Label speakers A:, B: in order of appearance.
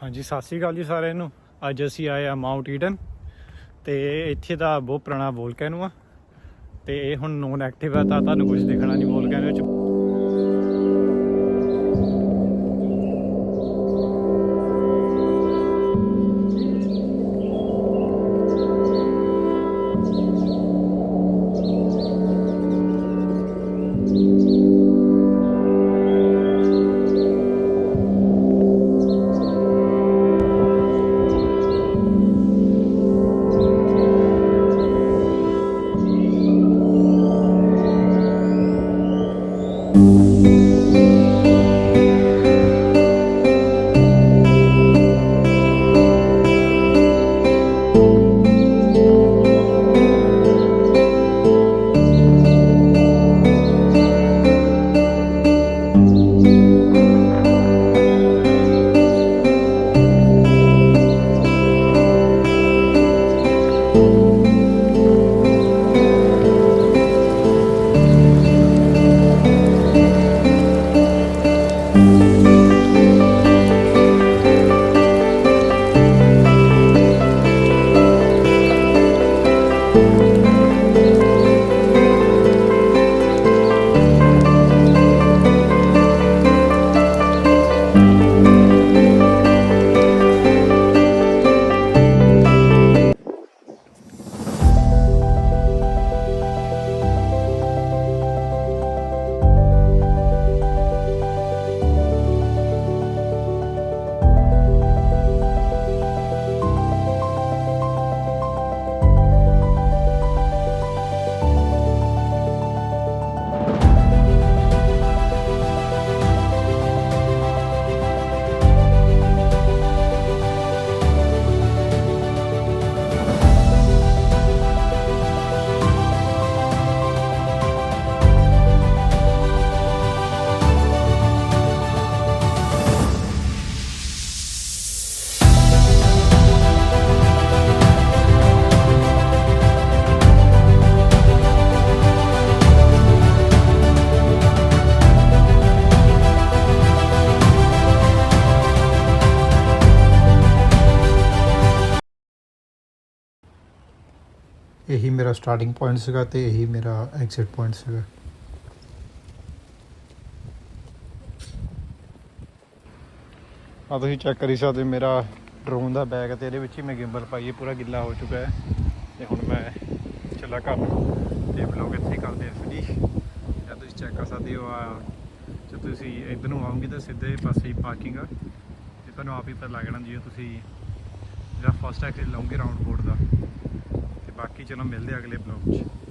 A: हाँ जी, सत श्री अकाल जी सारिਆਂ ਨੂੰ। ਅੱਜ ਅਸੀਂ ਆਏ ਆ ਮਾਊਂਟ ਈਡਨ ਤੇ ਇੱਥੇ ਦਾ ਬਹੁਤ ਪੁਰਾਣਾ ਵੋਲਕੈਨੋ ਆ ਤੇ ਇਹ ਹੁਣ ਨੋਨ ਐਕਟਿਵ ਆ ਤਾਂ ਤੁਹਾਨੂੰ ਕੁਝ ਦਿਖਣਾ ਨਹੀਂ ਵੋਲਕੈਨੋ ਵਿੱਚ। यही मेरा स्टार्टिंग पॉइंट सीगा ते यही मेरा एग्जिट पॉइंट सीगा। तुसीं चेक करी सकदे मेरा ड्रोन दा बैग ते इहदे विच ही मैं गिम्बल पाइए पूरा गिल्ला हो चुका है ते हुण मैं चला घर ते ब्लॉग इत्थे करदे फिनिश। या तुसीं चेक कर सकदे हो जे तुसीं इधर नूं आओगे तो सीधे पासे ही पार्किंग आ ते तुहानूं आप ही पता लग जाना जे तुसीं जेह्ड़ा फस्ट एक्सिट लाओगे राउंड बोर्ड दा। बाकी चलो मिलते अगले ब्लॉग च।